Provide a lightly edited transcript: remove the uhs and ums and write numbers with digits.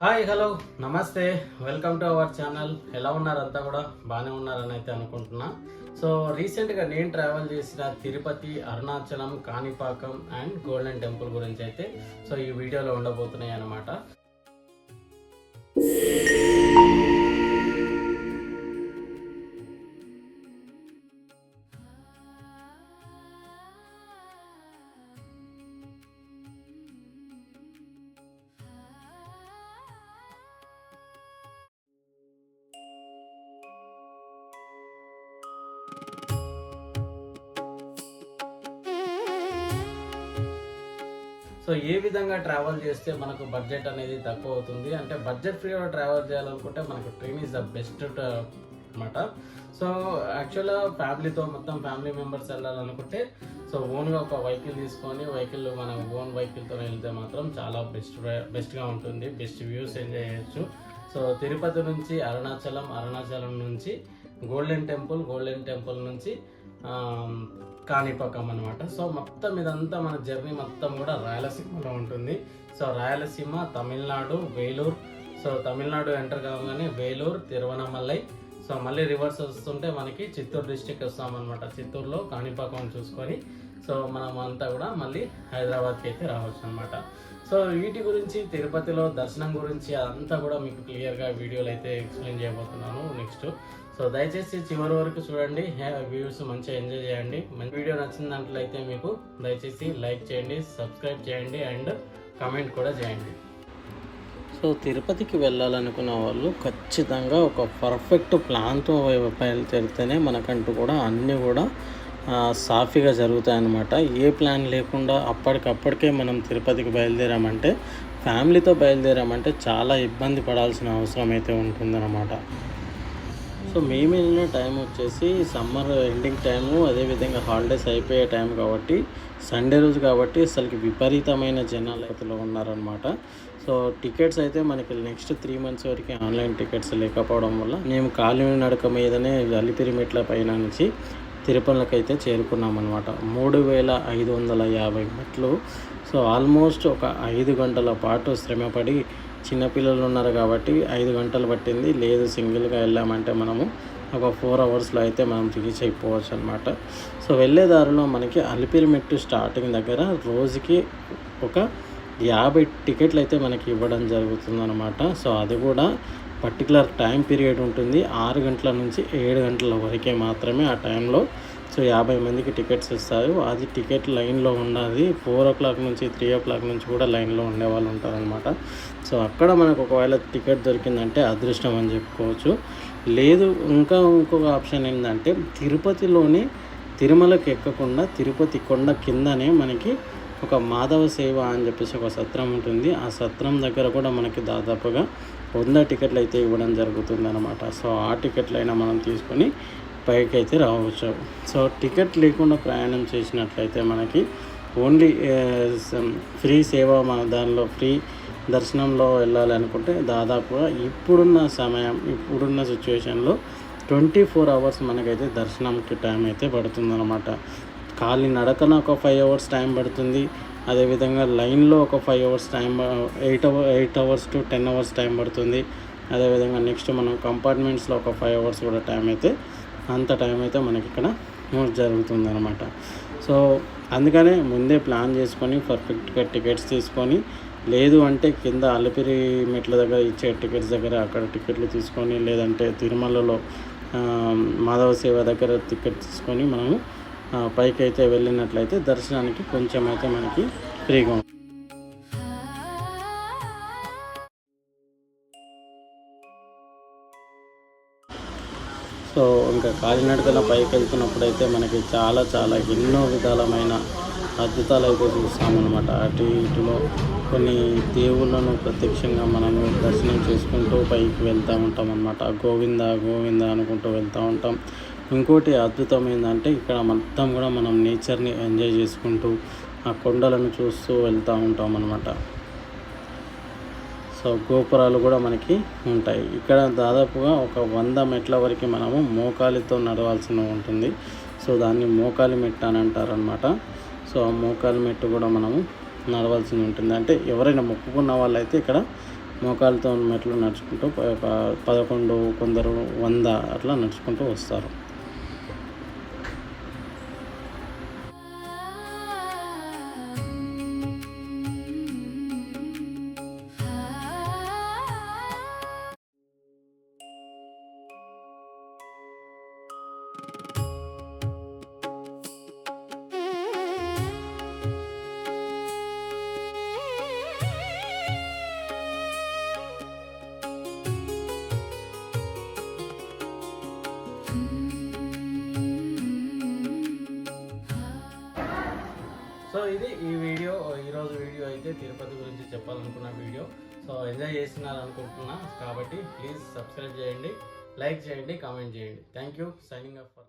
Hi hello నమస్తే, welcome to our channel. ఎలా ఉన్నారంతా కూడా బాగానే ఉన్నారని అయితే అనుకుంటున్నా. సో రీసెంట్గా నేను ట్రావెల్ చేసిన Tirupati, Arunachalam, Kanipakam and golden temple గురించి అయితే ఈ వీడియోలో ఉండబోతున్నాయి అన్నమాట. సో ఏ విధంగా ట్రావెల్ చేస్తే మనకు బడ్జెట్ అనేది తక్కువ అవుతుంది అంటే బడ్జెట్ ఫ్రీగా ట్రావెల్ చేయాలనుకుంటే మనకు ట్రైన్ ఈజ్ ద బెస్ట్ అనమాట. సో యాక్చువల్గా ఫ్యామిలీతో మొత్తం ఫ్యామిలీ మెంబర్స్ వెళ్ళాలనుకుంటే ఓన్గా ఒక వెహికల్ తీసుకొని మన ఓన్ వెహికల్తో వెళ్తే మాత్రం చాలా బెస్ట్గా ఉంటుంది. బెస్ట్ వ్యూస్ ఎంజాయ్ చేయొచ్చు. సో తిరుపతి నుంచి అరుణాచలం నుంచి గోల్డెన్ టెంపుల్ నుంచి కాణిపాకం అనమాట. సో మొత్తం ఇదంతా మన జర్నీ మొత్తం కూడా రాయలసీమలో ఉంటుంది. So Rayalaseema, Tamil Nadu, Vellore. So Tamil Nadu enter కాగానే వేలూరు, తిరువనమలై. సో మళ్ళీ రివర్స్ వస్తుంటే మనకి చిత్తూరు డిస్టిక్ వస్తామన్నమాట. చిత్తూరులో కాణిపాకం చూసుకొని మనం అంతా కూడా మళ్ళీ హైదరాబాద్కి అయితే రావచ్చు అనమాట. సో వీటి గురించి, తిరుపతిలో దర్శనం గురించి అంతా కూడా మీకు క్లియర్గా వీడియోలు అయితే ఎక్స్ప్లెయిన్ చేయబోతున్నాను నెక్స్ట్. సో దయచేసి చివరి వరకు చూడండి, వ్యూస్ మంచిగా ఎంజాయ్ చేయండి. మంచి వీడియో నచ్చిందంట్లయితే మీకు దయచేసి లైక్ చేయండి, సబ్స్క్రైబ్ చేయండి అండ్ కామెంట్ కూడా చేయండి. సో తిరుపతికి వెళ్ళాలనుకున్న వాళ్ళు ఖచ్చితంగా ఒక పర్ఫెక్ట్ ప్లాన్తో బయలుదేరితేనే మనకంటూ కూడా అన్నీ కూడా సాఫీగా జరుగుతాయన్నమాట. ఏ ప్లాన్ లేకుండా అప్పటికప్పటికే మనం తిరుపతికి బయలుదేరామంటే, ఫ్యామిలీతో బయలుదేరామంటే చాలా ఇబ్బంది పడాల్సిన అవసరం అయితే ఉంటుందన్నమాట. సో మేము వెళ్ళిన టైం వచ్చేసి సమ్మర్ ఎండింగ్ టైము, అదేవిధంగా హాలిడేస్ అయిపోయే టైం కాబట్టి, సండే రోజు కాబట్టి అసలుకి విపరీతమైన జనాలు ఉన్నారనమాట. సో టికెట్స్ అయితే మనకి నెక్స్ట్ 3 months వరకు ఆన్లైన్ టికెట్స్ లేకపోవడం వల్ల మేము కాలినడక నడక మీదనే అలిపిరి మెట్ల పైన నుంచి తిరుపతికి అయితే చేరుకున్నాం అనమాట. 3550 మెట్లు. సో ఆల్మోస్ట్ ఒక 5 గంటల పాటు శ్రమపడి, చిన్నపిల్లలు ఉన్నారు కాబట్టి 5 గంటలు పట్టింది. లేదు సింగిల్గా వెళ్ళామంటే మనము ఒక 4 hours అయితే మనం రీచ్ అయిపోవచ్చు అనమాట. సో వెళ్ళే దారిలో మనకి అలిపిరి మెట్టు స్టార్టింగ్ దగ్గర రోజుకి ఒక 50 టికెట్లు అయితే మనకి ఇవ్వడం జరుగుతుందన్నమాట. సో అది కూడా పర్టికులర్ టైం పీరియడ్ ఉంటుంది. 6 గంటల నుంచి 7 గంటల వరకే మాత్రమే ఆ టైంలో 50 మందికి టికెట్స్ ఇస్తారు. అది టికెట్ లైన్లో ఉండాలి. 4 o'clock నుంచి 3 o'clock నుంచి కూడా లైన్లో ఉండేవాళ్ళు ఉంటారనమాట. సో అక్కడ మనకు ఒకవేళ టికెట్ దొరికిందంటే అదృష్టం అని చెప్పుకోవచ్చు. లేదు ఇంకొక ఆప్షన్ ఏంటంటే, తిరుపతిలోనే తిరుమలకి ఎక్కకుండా తిరుపతి కొండ కిందనే మనకి ఒక మాధవ సేవ అని చెప్పేసి ఒక సత్రం ఉంటుంది. ఆ సత్రం దగ్గర కూడా మనకి దాదాపుగా 100 టికెట్లు అయితే ఇవ్వడం జరుగుతుంది అనమాట. సో ఆ టికెట్లైనా మనం తీసుకొని పైకి అయితే రావచ్చు. సో టికెట్ లేకుండా ప్రయాణం చేసినట్లయితే మనకి ఓన్లీ ఫ్రీ సేవ, దానిలో ఫ్రీ దర్శనంలో వెళ్ళాలి అనుకుంటే దాదాపుగా ఇప్పుడున్న సిచ్యువేషన్లో 24 hours మనకైతే దర్శనంకి టైం అయితే పడుతుందన్నమాట. నడకన ఒక 5 hours టైం పడుతుంది. అదేవిధంగా లైన్లో ఒక 5 hours time, 8 hours to 10 hours time పడుతుంది. అదేవిధంగా నెక్స్ట్ మనం కంపార్ట్మెంట్స్లో ఒక 5 hours కూడా అంత టైం అయితే మనకి ఇక్కడ జరుగుతుంది అనమాట. సో అందుకనే ముందే ప్లాన్ చేసుకొని పర్ఫెక్ట్గా టికెట్స్ తీసుకొని, లేదు అంటే కింద అలిపిరి మెట్ల దగ్గర ఇచ్చే టికెట్స్ దగ్గర అక్కడ టికెట్లు తీసుకొని, లేదంటే తిరుమలలో మాధవ సేవ దగ్గర టికెట్ తీసుకొని మనము పైకి అయితే వెళ్ళినట్లయితే దర్శనానికి కొంచెం అయితే మనకి ఫ్రీగా ఉంటుంది. సో ఇంకా కాలినడకన పైకి వెళ్తున్నప్పుడు అయితే మనకి చాలా ఎన్నో విధాలమైన అద్భుతాలు అయితే చూస్తామన్నమాట. అటు ఇటులో కొన్ని దేవుళ్ళను ప్రత్యక్షంగా మనము దర్శనం చేసుకుంటూ పైకి వెళ్తూ ఉంటాం అన్నమాట. గోవింద అనుకుంటూ వెళ్తూ ఉంటాం. ఇంకోటి అద్భుతం ఏంటంటే, ఇక్కడ మొత్తం కూడా మనం నేచర్ని ఎంజాయ్ చేసుకుంటూ ఆ కొండలను చూస్తూ వెళ్తూ ఉంటాం అన్నమాట. సో గోపురాలు కూడా మనకి ఉంటాయి. ఇక్కడ దాదాపుగా ఒక 100 మెట్ల వరకు మనము మోకాలితో నడవాల్సి ఉంటుంది. సో దాన్ని మోకాలి మెట్టు అని అంటారనమాట. సో ఆ మోకాలి మెట్టు కూడా మనము నడవాల్సి ఉంటుంది. అంటే ఎవరైనా మొక్కుకున్న వాళ్ళైతే ఇక్కడ మోకాలతో మెట్లు నడుచుకుంటూ 11 కొందరు 100 అట్లా నడుచుకుంటూ వస్తారు. సో ఇది ఈరోజు వీడియో అయితే తిరుపతి గురించి చెప్పాలనుకున్న వీడియో. సో ఎంజాయ్ చేస్తున్నారనుకుంటున్నా కాబట్టి ప్లీజ్ సబ్స్క్రైబ్ చేయండి, లైక్ చేయండి, కామెంట్ చేయండి. Thank you. Signing off.